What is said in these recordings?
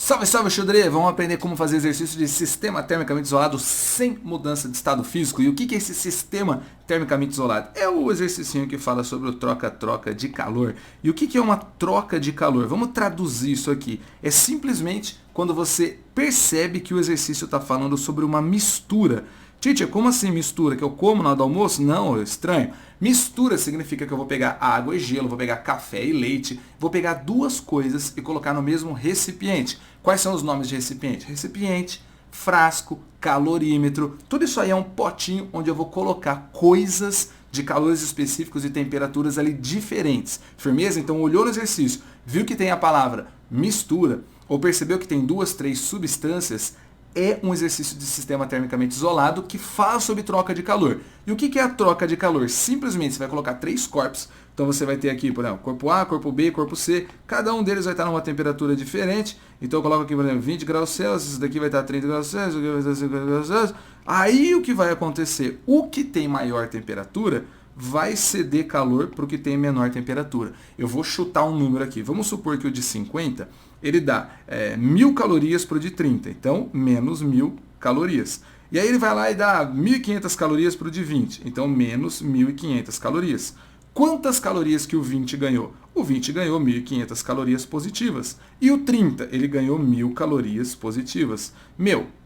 Salve, salve, xadrez! Vamos aprender como fazer exercício de sistema termicamente isolado sem mudança de estado físico. E o que é esse sistema termicamente isolado? É o exercício que fala sobre o troca-troca de calor. E o que é uma troca de calor? Vamos traduzir isso aqui. É simplesmente quando você percebe que o exercício está falando sobre uma mistura. Teacher, como assim mistura? Que eu como na hora do almoço? Não, é estranho. Mistura significa que eu vou pegar água e gelo, vou pegar café e leite, vou pegar duas coisas e colocar no mesmo recipiente. Quais são os nomes de recipiente? Recipiente, frasco, calorímetro, tudo isso aí é um potinho onde eu vou colocar coisas de calores específicos e temperaturas ali diferentes. Firmeza? Então olhou no exercício, viu que tem a palavra mistura, ou percebeu que tem duas, três substâncias, é um exercício de sistema termicamente isolado que fala sobre troca de calor. E o que é a troca de calor? Simplesmente você vai colocar três corpos. Então você vai ter aqui, por exemplo, corpo A, corpo B, corpo C. Cada um deles vai estar numa temperatura diferente. Então eu coloco aqui, por exemplo, 20 graus Celsius, esse daqui vai estar 30 graus Celsius, esse daqui vai estar 50 graus Celsius. Aí o que vai acontecer? O que tem maior temperatura vai ceder calor para o que tem menor temperatura. Eu vou chutar um número aqui. Vamos supor que o de 50, ele dá 1.000 calorias para o de 30. Então, menos 1.000 calorias. E aí ele vai lá e dá 1.500 calorias para o de 20. Então, menos 1.500 calorias. Quantas calorias que o 20 ganhou? O 20 ganhou 1.500 calorias positivas. E o 30, ele ganhou 1.000 calorias positivas.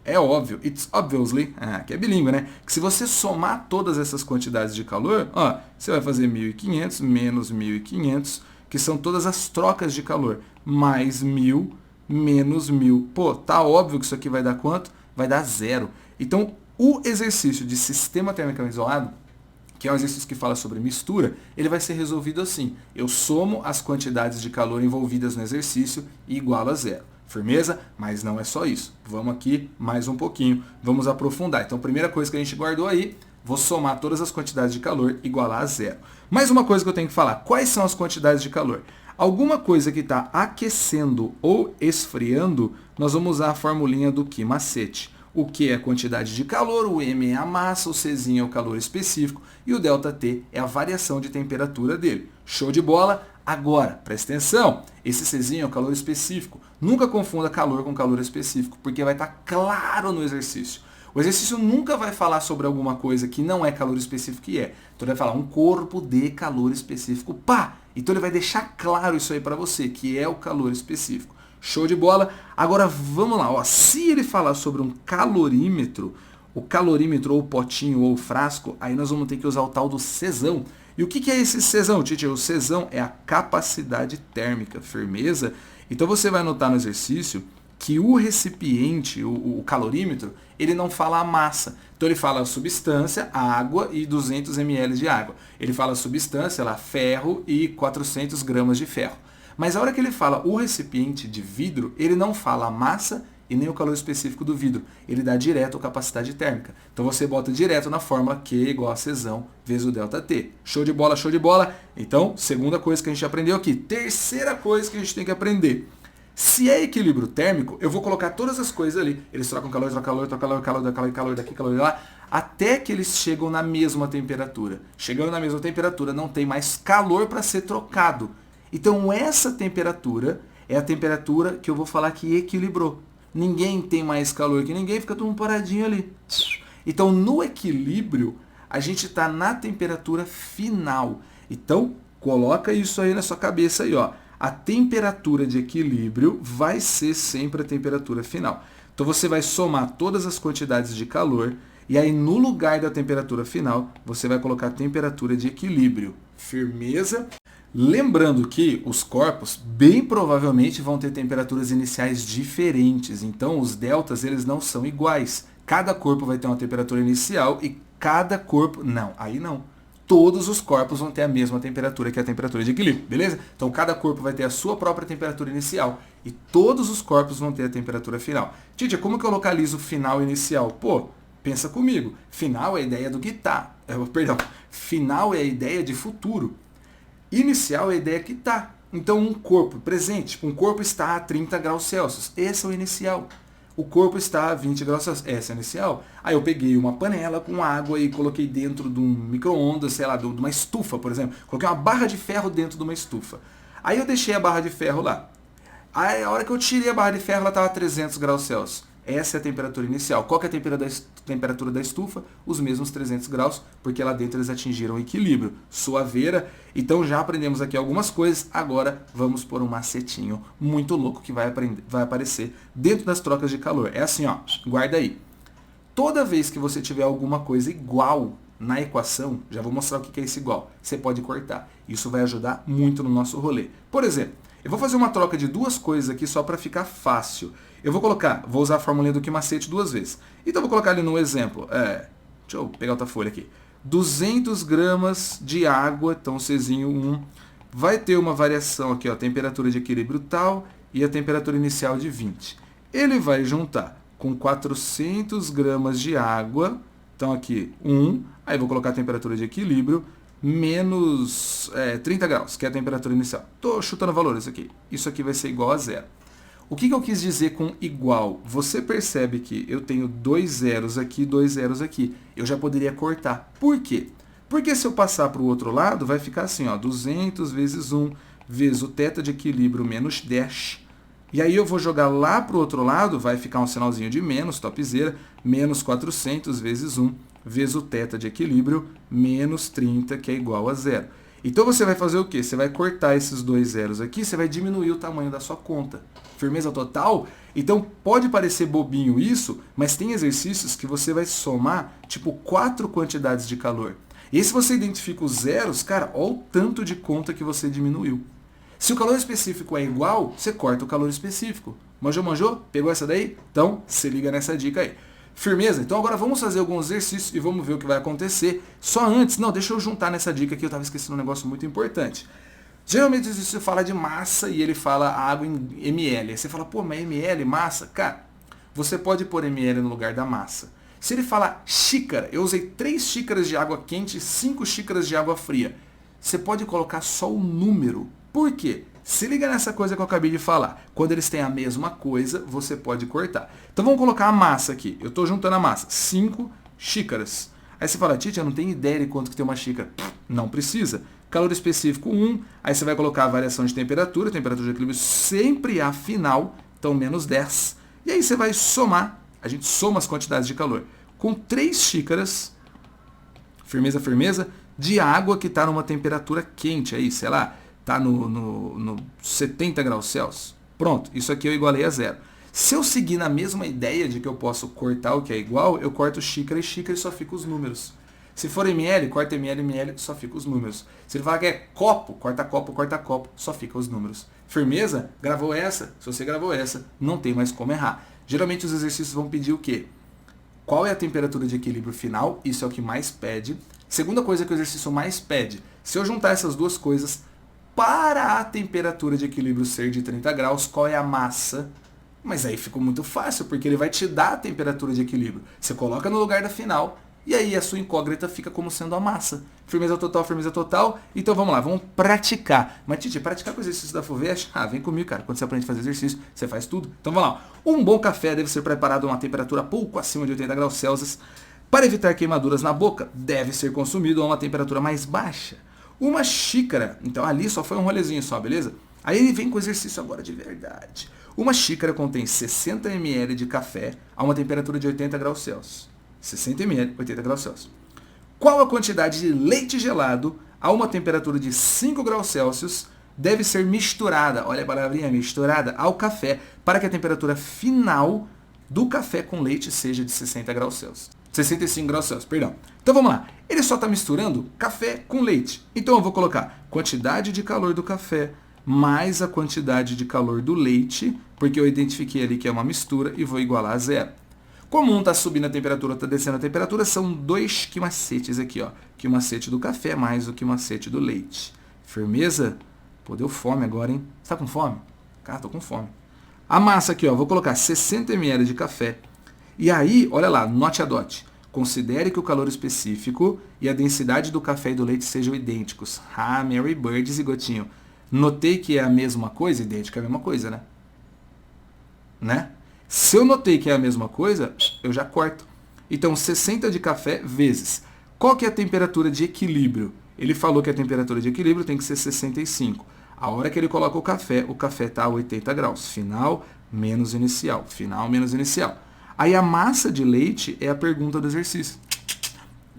É óbvio, it's obviously, que é bilíngue, né? Que se você somar todas essas quantidades de calor, você vai fazer 1.500 menos 1.500, que são todas as trocas de calor, mais 1.000 menos 1.000. Pô, tá óbvio que isso aqui vai dar quanto? Vai dar zero. Então, o exercício de sistema termicamente isolado, que é um exercício que fala sobre mistura, ele vai ser resolvido assim. Eu somo as quantidades de calor envolvidas no exercício e igualo a zero. Firmeza? Mas não é só isso. Vamos aqui mais um pouquinho. Vamos aprofundar. Então, primeira coisa que a gente guardou aí, vou somar todas as quantidades de calor e igualar a zero. Mais uma coisa que eu tenho que falar. Quais são as quantidades de calor? Alguma coisa que está aquecendo ou esfriando, nós vamos usar a formulinha do Q macete. O Q é a quantidade de calor, o M é a massa, o Czinho é o calor específico e o ΔT é a variação de temperatura dele. Show de bola? Agora, presta atenção, esse Czinho é o calor específico. Nunca confunda calor com calor específico, porque vai estar claro no exercício. O exercício nunca vai falar sobre alguma coisa que não é calor específico que é. Então ele vai falar um corpo de calor específico. Pá! Então ele vai deixar claro isso aí para você, que é o calor específico. Show de bola? Agora vamos lá. Se ele falar sobre um calorímetro, o calorímetro ou o potinho ou o frasco, aí nós vamos ter que usar o tal do Czão. E o que é esse Czão, teacher? O Czão é a capacidade térmica, firmeza? Então você vai notar no exercício que o recipiente, o calorímetro, ele não fala a massa. Então ele fala a substância, água e 200 ml de água. Ele fala a substância, lá, ferro e 400 gramas de ferro. Mas a hora que ele fala o recipiente de vidro, ele não fala a massa e nem o calor específico do vidro. Ele dá direto a capacidade térmica. Então você bota direto na fórmula Q igual a Czão vezes o ΔT. Show de bola, show de bola? Então, segunda coisa que a gente aprendeu aqui. Terceira coisa que a gente tem que aprender. Se é equilíbrio térmico, eu vou colocar todas as coisas ali. Eles trocam calor, trocam calor, trocam calor, calor daqui, calor de lá, até que eles chegam na mesma temperatura. Chegando na mesma temperatura, não tem mais calor para ser trocado. Então essa temperatura é a temperatura que eu vou falar que equilibrou. Ninguém tem mais calor que ninguém, fica todo mundo paradinho ali. Então no equilíbrio, a gente está na temperatura final. Então coloca isso aí na sua cabeça aí, ó. A temperatura de equilíbrio vai ser sempre a temperatura final. Então você vai somar todas as quantidades de calor e aí no lugar da temperatura final, você vai colocar a temperatura de equilíbrio. Firmeza? Lembrando que os corpos bem provavelmente vão ter temperaturas iniciais diferentes, então os deltas eles não são iguais. Cada corpo vai ter uma temperatura inicial e cada corpo... Não, aí não. Todos os corpos vão ter a mesma temperatura que a temperatura de equilíbrio, beleza? Então cada corpo vai ter a sua própria temperatura inicial e todos os corpos vão ter a temperatura final. Titia, como que eu localizo final e inicial? Pô, pensa comigo. Final é a ideia do que tá. Final é a ideia de futuro. Inicial é a ideia que está. Então um corpo presente, um corpo está a 30 graus Celsius, esse é o inicial. O corpo está a 20 graus Celsius, esse é o inicial. Aí eu peguei uma panela com água e coloquei dentro de um micro-ondas, sei lá, de uma estufa, por exemplo. Coloquei uma barra de ferro dentro de uma estufa. Aí eu deixei a barra de ferro lá. Aí, a hora que eu tirei a barra de ferro, ela estava a 300 graus Celsius. Essa é a temperatura inicial. Qual que é a temperatura da estufa? Os mesmos 300 graus, porque lá dentro eles atingiram o equilíbrio. Suaveira. Então já aprendemos aqui algumas coisas. Agora vamos por um macetinho muito louco que vai aparecer dentro das trocas de calor. É assim, ó. Guarda aí. Toda vez que você tiver alguma coisa igual na equação, já vou mostrar o que é esse igual. Você pode cortar. Isso vai ajudar muito no nosso rolê. Por exemplo, eu vou fazer uma troca de duas coisas aqui só para ficar fácil. Eu vou usar a formulinha do que macete duas vezes. Então eu vou colocar ali no exemplo. Deixa eu pegar outra folha aqui. 200 gramas de água, então Czinho 1. Vai ter uma variação aqui, ó, temperatura de equilíbrio tal e a temperatura inicial de 20. Ele vai juntar com 400 gramas de água, então aqui 1, aí vou colocar a temperatura de equilíbrio, menos 30 graus, que é a temperatura inicial. Estou chutando valores aqui. Isso aqui vai ser igual a zero. O que eu quis dizer com igual? Você percebe que eu tenho 2 zeros aqui, 2 zeros aqui. Eu já poderia cortar. Por quê? Porque se eu passar para o outro lado, vai ficar assim, ó, 200 vezes 1 vezes o θ de equilíbrio menos 10. E aí eu vou jogar lá para o outro lado, vai ficar um sinalzinho de menos, topzera, menos 400 vezes 1 vezes o θ de equilíbrio menos 30, que é igual a zero. Então você vai fazer o quê? Você vai cortar esses 2 zeros aqui, você vai diminuir o tamanho da sua conta. Firmeza total? Então pode parecer bobinho isso, mas tem exercícios que você vai somar tipo 4 quantidades de calor. E aí se você identifica os zeros, cara, olha o tanto de conta que você diminuiu. Se o calor específico é igual, você corta o calor específico. Manjou, manjou? Pegou essa daí? Então se liga nessa dica aí. Firmeza? Então agora vamos fazer alguns exercícios e vamos ver o que vai acontecer. Só antes, não, deixa eu juntar nessa dica aqui, eu estava esquecendo um negócio muito importante. Geralmente você fala de massa e ele fala água em ml. Aí você fala, pô, mas ml, massa? Cara, você pode pôr ml no lugar da massa. Se ele falar xícara, eu usei 3 xícaras de água quente e 5 xícaras de água fria. Você pode colocar só o número. Por quê? Se liga nessa coisa que eu acabei de falar. Quando eles têm a mesma coisa, você pode cortar. Então vamos colocar a massa aqui. Eu estou juntando a massa. 5 xícaras. Aí você fala, Tite, eu não tenho ideia de quanto que tem uma xícara. Não precisa. Calor específico 1. Aí você vai colocar a variação de temperatura de equilíbrio sempre a final. Então menos 10. E aí você vai somar. A gente soma as quantidades de calor. Com 3 xícaras, firmeza, firmeza, de água que está numa temperatura quente aí, sei lá. Está no 70 graus Celsius. Pronto, isso aqui eu igualei a zero. Se eu seguir na mesma ideia de que eu posso cortar o que é igual, eu corto xícara e só fica os números. Se for ml, corta ml, só fica os números. Se ele falar que é copo, corta copo, só fica os números. Firmeza? Gravou essa? Se você gravou essa, não tem mais como errar. Geralmente os exercícios vão pedir o quê? Qual é a temperatura de equilíbrio final? Isso é o que mais pede. Segunda coisa que o exercício mais pede. Se eu juntar essas duas coisas, para a temperatura de equilíbrio ser de 30 graus, qual é a massa? Mas aí ficou muito fácil, porque ele vai te dar a temperatura de equilíbrio. Você coloca no lugar da final, e aí a sua incógnita fica como sendo a massa. Firmeza total, firmeza total. Então vamos lá, vamos praticar. Mas, Tite, praticar com o exercício da FUVEST? Vem comigo, cara. Quando você aprende a fazer exercício, você faz tudo. Então vamos lá. Um bom café deve ser preparado a uma temperatura pouco acima de 80 graus Celsius. Para evitar queimaduras na boca, deve ser consumido a uma temperatura mais baixa. Uma xícara, então ali só foi um rolezinho só, beleza? Aí ele vem com o exercício agora de verdade. Uma xícara contém 60 ml de café a uma temperatura de 80 graus Celsius. 60 ml, 80 graus Celsius. Qual a quantidade de leite gelado a uma temperatura de 5 graus Celsius deve ser misturada, olha a palavrinha, misturada, ao café, para que a temperatura final do café com leite seja de 60 graus Celsius. 65 graus Celsius, perdão. Então vamos lá. Ele só está misturando café com leite. Então eu vou colocar quantidade de calor do café mais a quantidade de calor do leite, porque eu identifiquei ali que é uma mistura e vou igualar a zero. Como um está subindo a temperatura, está descendo a temperatura, são 2 quimacetes aqui, ó. Quimacete do café mais o quimacete do leite. Firmeza? Pô, deu fome agora, hein? Você tá com fome? Cara, tô com fome. A massa aqui, ó, vou colocar 60 ml de café. E aí, olha lá, note a dot. Considere que o calor específico e a densidade do café e do leite sejam idênticos. Mary Bird e Zigotinho. Notei que é a mesma coisa? Idêntica é a mesma coisa, né? Se eu notei que é a mesma coisa, eu já corto. Então, 60 de café vezes. Qual que é a temperatura de equilíbrio? Ele falou que a temperatura de equilíbrio tem que ser 65. A hora que ele coloca o café está a 80 graus. Final menos inicial. Final menos inicial. Aí a massa de leite é a pergunta do exercício.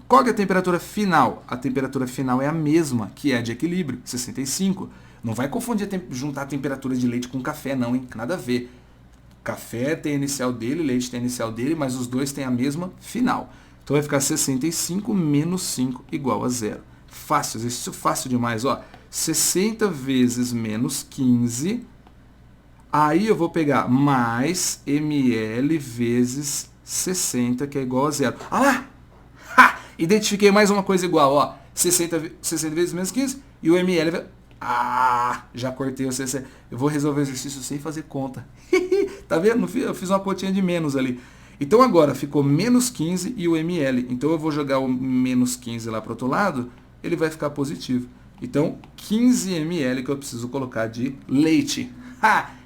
Qual que é a temperatura final? A temperatura final é a mesma, que é a de equilíbrio, 65. Não vai confundir, juntar a temperatura de leite com café, não, hein? Nada a ver. Café tem a inicial dele, leite tem a inicial dele, mas os dois têm a mesma final. Então vai ficar 65 menos 5 igual a 0. Fácil, exercício fácil demais, ó. 60 vezes menos 15. Aí eu vou pegar mais ml vezes 60, que é igual a 0. Ah lá! Ha! Identifiquei mais uma coisa igual, ó. 60 vezes menos 15 e o ml... já cortei o 60. Eu vou resolver o exercício sem fazer conta. Tá vendo? Eu fiz uma continha de menos ali. Então agora ficou menos 15 e o ml. Então eu vou jogar o menos 15 lá para o outro lado, ele vai ficar positivo. Então 15 ml que eu preciso colocar de leite.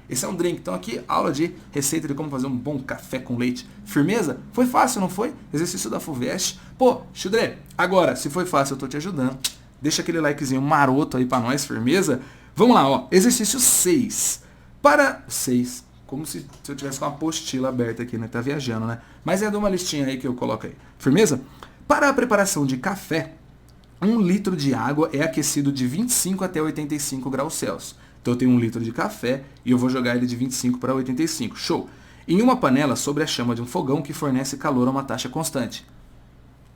Esse é um drink. Então aqui, aula de receita de como fazer um bom café com leite. Firmeza? Foi fácil, não foi? Exercício da FUVEST. Pô, Xudré, agora, se foi fácil, eu tô te ajudando. Deixa aquele likezinho maroto aí pra nós, firmeza? Vamos lá, ó. Exercício 6. Para 6. Como se eu tivesse com uma apostila aberta aqui, né? Tá viajando, né? Mas é de uma listinha aí que eu coloco aí. Firmeza? Para a preparação de café, 1 litro de água é aquecido de 25 até 85 graus Celsius. Então eu tenho 1 litro de café e eu vou jogar ele de 25 para 85. Show! Em uma panela sobre a chama de um fogão que fornece calor a uma taxa constante.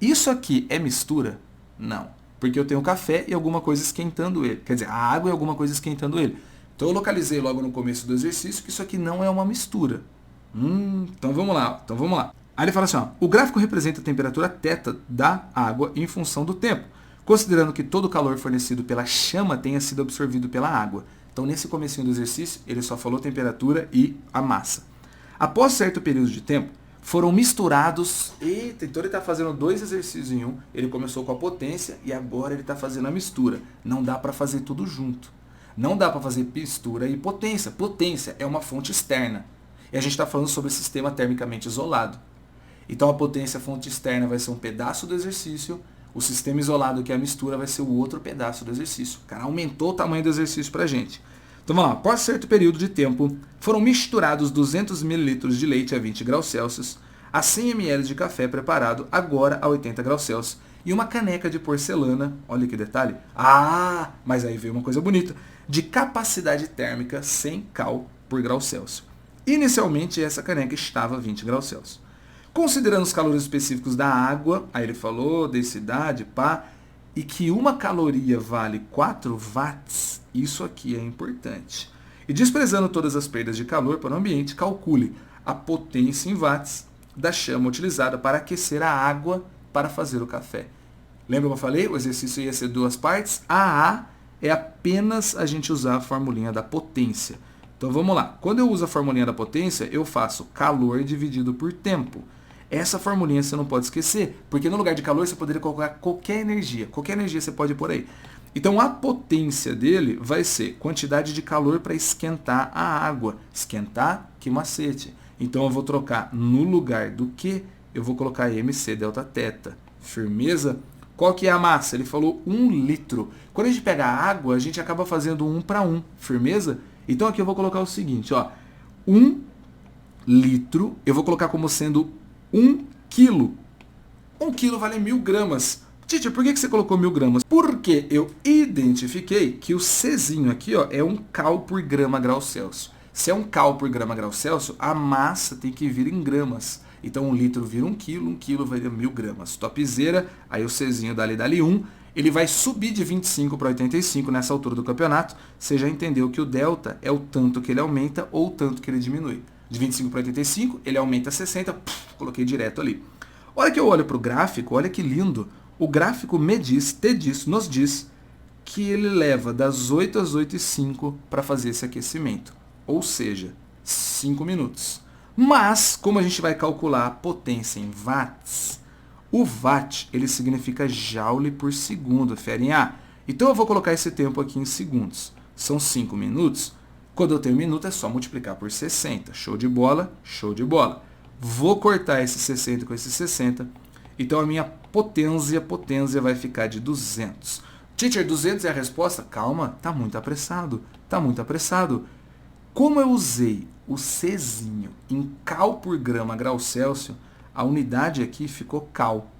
Isso aqui é mistura? Não. Porque eu tenho café e alguma coisa esquentando ele. Quer dizer, a água e alguma coisa esquentando ele. Então eu localizei logo no começo do exercício que isso aqui não é uma mistura. Então vamos lá. Aí ele fala assim, ó, o gráfico representa a temperatura θ da água em função do tempo, considerando que todo o calor fornecido pela chama tenha sido absorvido pela água. Então nesse comecinho do exercício, ele só falou temperatura e a massa. Após certo período de tempo, foram misturados. Eita, então ele está fazendo 2 exercícios em um. Ele começou com a potência e agora ele está fazendo a mistura. Não dá para fazer tudo junto. Não dá para fazer mistura e potência. Potência é uma fonte externa. E a gente está falando sobre sistema termicamente isolado. Então a potência, a fonte externa, vai ser um pedaço do exercício. O sistema isolado, que é a mistura, vai ser o outro pedaço do exercício. O cara aumentou o tamanho do exercício para a gente. Então vamos lá. Após certo período de tempo, foram misturados 200 ml de leite a 20 graus Celsius, a 100 ml de café preparado agora a 80 graus Celsius e uma caneca de porcelana, olha que detalhe, mas aí veio uma coisa bonita, de capacidade térmica 100 cal por grau Celsius. Inicialmente essa caneca estava a 20 graus Celsius. Considerando os calores específicos da água, aí ele falou, densidade, e que uma caloria vale 4 watts, isso aqui é importante. E desprezando todas as perdas de calor para o ambiente, calcule a potência em watts da chama utilizada para aquecer a água para fazer o café. Lembra que eu falei? O exercício ia ser 2 partes. A é apenas a gente usar a formulinha da potência. Então vamos lá. Quando eu uso a formulinha da potência, eu faço calor dividido por tempo. Essa formulinha você não pode esquecer, porque no lugar de calor você poderia colocar qualquer energia você pode pôr aí. Então a potência dele vai ser quantidade de calor para esquentar a água. Esquentar, que macete. Então eu vou trocar no lugar do que, eu vou colocar MC delta θ. Firmeza? Qual que é a massa? Ele falou 1 litro. Quando a gente pega a água, a gente acaba fazendo 1 para 1. Firmeza? Então aqui eu vou colocar o seguinte, ó. 1 litro, eu vou colocar como sendo 1 quilo. 1 quilo vale 1000 gramas. Teacher, por que você colocou 1000 gramas? Porque eu identifiquei que o Czinho aqui, ó, é 1 cal por grama grau Celsius. Se é 1 cal por grama grau Celsius, a massa tem que vir em gramas. Então 1 litro vira 1 quilo vai dar 1000 gramas. Topzera, aí o Czinho dali 1. Ele vai subir de 25 para 85 nessa altura do campeonato. Você já entendeu que o delta é o tanto que ele aumenta ou o tanto que ele diminui. De 25 para 85, ele aumenta 60, coloquei direto ali. Olha que eu olho para o gráfico, olha que lindo. O gráfico nos diz que ele leva das 8 às 8h05 para fazer esse aquecimento. Ou seja, 5 minutos. Mas, como a gente vai calcular a potência em watts, o watt ele significa joule por segundo, ferem A. Então eu vou colocar esse tempo aqui em segundos. São 5 minutos. Quando eu tenho 1 minuto é só multiplicar por 60. Show de bola, show de bola. Vou cortar esse 60 com esse 60. Então a minha potência vai ficar de 200. Teacher, 200 é a resposta? Calma, tá muito apressado, tá muito apressado. Como eu usei o Czinho em cal por grama grau Celsius, a unidade aqui ficou cal.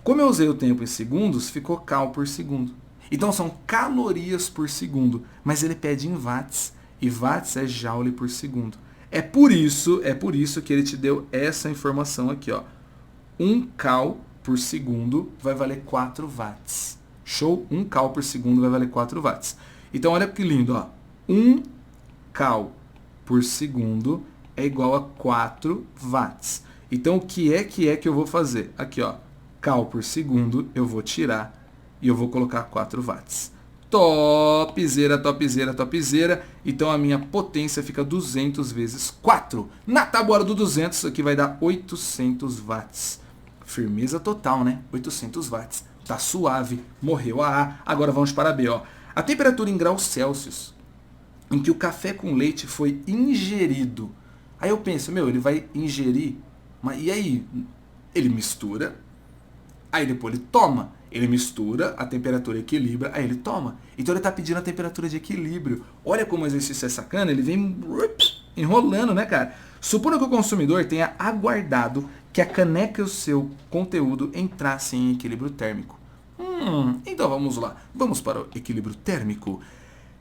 Como eu usei o tempo em segundos, ficou cal por segundo. Então são calorias por segundo, mas ele pede em watts, e watts é joule por segundo. É por isso que ele te deu essa informação aqui, ó. 1 cal por segundo vai valer 4 watts. Show? 1 cal por segundo vai valer 4 watts. Então olha que lindo, ó. 1 cal por segundo é igual a 4 watts. Então o que é que eu vou fazer? Aqui, ó. Cal por segundo eu vou tirar e eu vou colocar 4 watts. Topzera, topzera, topzera. Então a minha potência fica 200 vezes 4. Na tábua do 200, isso aqui vai dar 800 watts. Firmeza total, né? 800 watts. Tá suave. Morreu a A. Agora vamos para a B, ó. A temperatura em graus Celsius em que o café com leite foi ingerido. Aí eu penso, ele vai ingerir, mas e aí? Ele mistura, aí depois ele toma. Ele mistura, a temperatura equilibra, aí ele toma. Então ele está pedindo a temperatura de equilíbrio. Olha como o exercício é sacana, ele vem enrolando, né, cara? Supondo que o consumidor tenha aguardado que a caneca e o seu conteúdo entrassem em equilíbrio térmico. Então vamos lá, vamos para o equilíbrio térmico.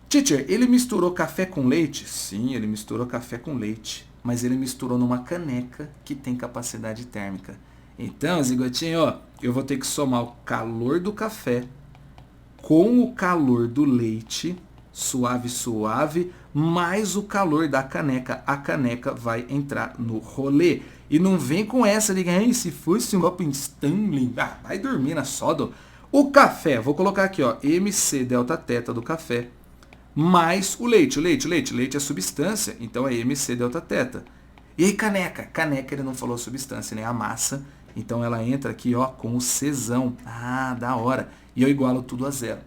Teacher, ele misturou café com leite? Sim, ele misturou café com leite, mas ele misturou numa caneca que tem capacidade térmica. Então, zigotinho, eu vou ter que somar o calor do café com o calor do leite, suave, suave, mais o calor da caneca. A caneca vai entrar no rolê. E não vem com essa de que se fosse um copo Stanley, vai dormir na soda. O café, vou colocar aqui, ó, MC delta teta do café, mais o leite. Leite é substância, então é MC delta teta. E aí caneca? Caneca ele não falou substância, né? A massa. Então ela entra aqui, ó, com o Czão. Ah, da hora. E eu igualo tudo a zero.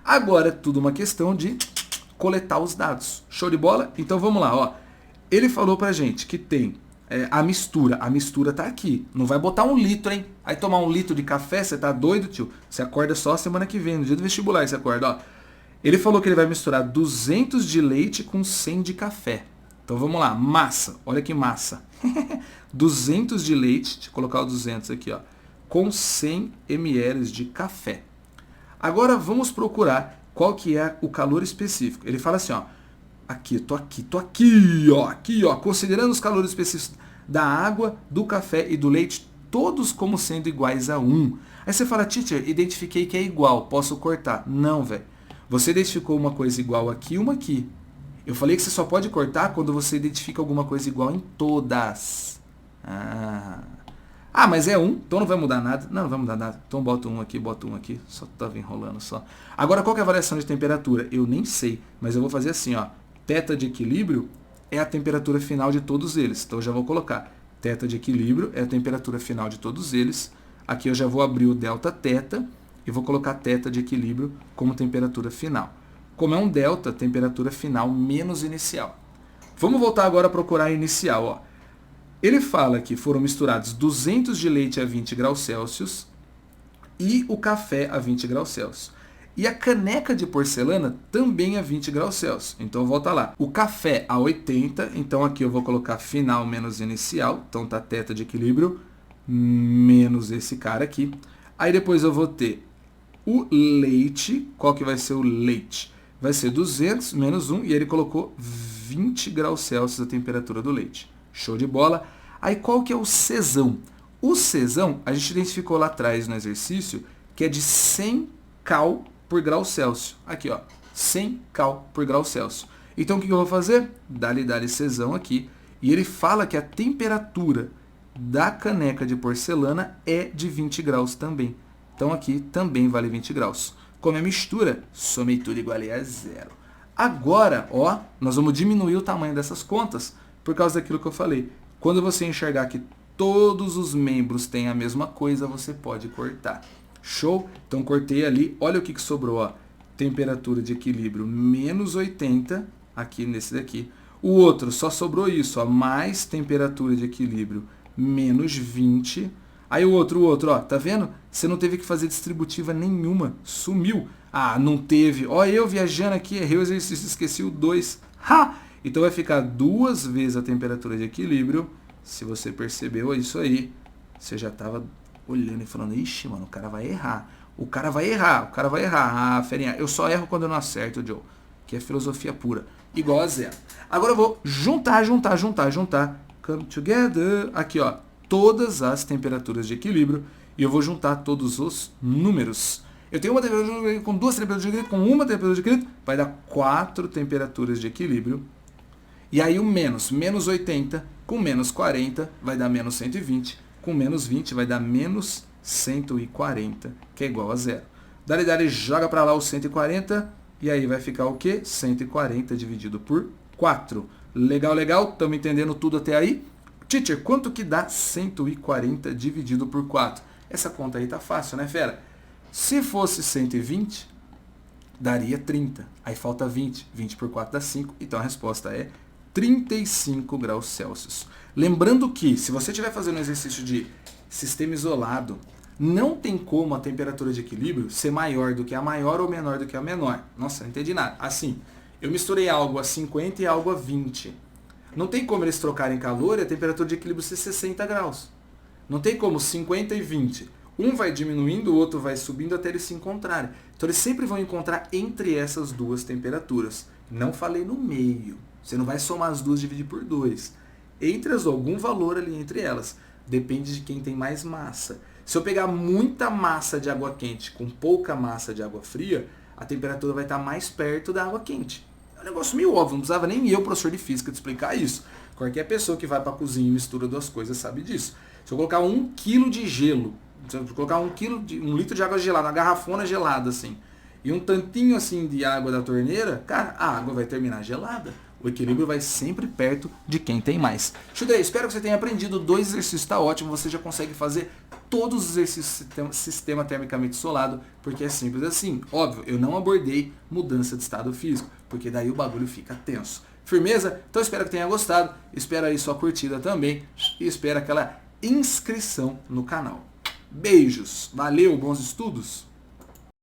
Agora é tudo uma questão de coletar os dados. Show de bola? Então vamos lá, ó. Ele falou pra gente que tem a mistura. A mistura tá aqui. Não vai botar 1 litro, hein? Aí tomar 1 litro de café, você tá doido, tio? Você acorda só semana que vem, no dia do vestibular você acorda, ó. Ele falou que ele vai misturar 200 de leite com 100 de café. Então vamos lá, massa. Olha que massa. 200 de leite, deixa eu colocar o 200 aqui, ó, com 100 ml de café. Agora vamos procurar qual que é o calor específico. Ele fala assim, ó, aqui, tô aqui, ó, considerando os calores específicos da água, do café e do leite, todos como sendo iguais a 1. Aí você fala, teacher, identifiquei que é igual, posso cortar. Não, velho. Você identificou uma coisa igual aqui e uma aqui. Eu falei que você só pode cortar quando você identifica alguma coisa igual em todas. Mas é 1, então não vai mudar nada. Não vai mudar nada. Então bota um aqui. Só tava enrolando só. Agora qual que é a variação de temperatura? Eu nem sei, mas eu vou fazer assim, ó. Teta de equilíbrio é a temperatura final de todos eles. Então eu já vou colocar. Teta de equilíbrio é a temperatura final de todos eles. Aqui eu já vou abrir o delta teta e vou colocar teta de equilíbrio como temperatura final. Como é um delta, temperatura final menos inicial. Vamos voltar agora a procurar a inicial, ó. Ele fala que foram misturados 200 de leite a 20 graus Celsius e o café a 20 graus Celsius. E a caneca de porcelana também a 20 graus Celsius. Então volta lá. O café a 80, então aqui eu vou colocar final menos inicial. Então tá teta de equilíbrio menos esse cara aqui. Aí depois eu vou ter o leite. Qual que vai ser o leite? Vai ser 200 menos 1 e ele colocou 20 graus Celsius a temperatura do leite. Show de bola. Aí qual que é o Czão? O Czão a gente identificou lá atrás no exercício que é de 100 cal por grau Celsius. Aqui, ó, 100 cal por grau Celsius. Então o que eu vou fazer? Dá-lhe Czão aqui. E ele fala que a temperatura da caneca de porcelana é de 20 graus também. Então aqui também vale 20 graus. Como é mistura, somei tudo igual a zero. Agora, ó, nós vamos diminuir o tamanho dessas contas por causa daquilo que eu falei. Quando você enxergar que todos os membros têm a mesma coisa, você pode cortar. Show? Então cortei ali, olha o que sobrou, ó. Temperatura de equilíbrio menos 80, aqui nesse daqui. O outro só sobrou isso, ó, mais temperatura de equilíbrio menos 20. Aí o outro, ó, tá vendo? Você não teve que fazer distributiva nenhuma, sumiu. Ah, não teve. Ó, eu viajando aqui, errei o exercício, esqueci o 2. Ha! Então vai ficar 2 vezes a temperatura de equilíbrio. Se você percebeu isso aí, você já estava olhando e falando, ixi, mano, o cara vai errar. O cara vai errar, o cara vai errar. Ah, ferinha, eu só erro quando eu não acerto, Joe. Que é filosofia pura. Igual a zero. Agora eu vou juntar. Come together. Aqui, ó. Todas as temperaturas de equilíbrio. E eu vou juntar todos os números. Eu tenho uma temperatura de equilíbrio com 2 temperaturas de equilíbrio, com uma temperatura de equilíbrio. Vai dar 4 temperaturas de equilíbrio. E aí o menos 80, com menos 40, vai dar menos 120. Com menos 20, vai dar menos 140, que é igual a zero. Dali, joga para lá o 140, e aí vai ficar o quê? 140 dividido por 4. Legal, estamos entendendo tudo até aí? Teacher, quanto que dá 140 dividido por 4? Essa conta aí tá fácil, né, fera? Se fosse 120, daria 30. Aí falta 20. 20 por 4 dá 5. Então a resposta é 35 graus Celsius. Lembrando que, se você estiver fazendo um exercício de sistema isolado, não tem como a temperatura de equilíbrio ser maior do que a maior ou menor do que a menor. Nossa, não entendi nada. Assim, eu misturei algo a 50 e algo a 20. Não tem como eles trocarem calor e a temperatura de equilíbrio ser 60 graus. Não tem como 50 e 20. Um vai diminuindo, o outro vai subindo até eles se encontrarem. Então eles sempre vão encontrar entre essas duas temperaturas. Não falei no meio. Você não vai somar as duas e dividir por 2. Entre as, algum valor ali entre elas. Depende de quem tem mais massa. Se eu pegar muita massa de água quente com pouca massa de água fria, a temperatura vai estar mais perto da água quente. É um negócio meio óbvio, não precisava nem eu, professor de física, te explicar isso. Qualquer pessoa que vai para a cozinha e mistura duas coisas sabe disso. Se eu colocar 1 kg de gelo, se eu colocar 1 litro de água gelada, uma garrafona gelada assim, e um tantinho assim de água da torneira, cara, a água vai terminar gelada. O equilíbrio vai sempre perto de quem tem mais. Chudei, espero que você tenha aprendido 2 exercícios, está ótimo. Você já consegue fazer todos os exercícios do sistema termicamente isolado, porque é simples assim. Óbvio, eu não abordei mudança de estado físico, porque daí o bagulho fica tenso. Firmeza? Então espero que tenha gostado. Espero aí sua curtida também. E espero aquela inscrição no canal. Beijos. Valeu, bons estudos.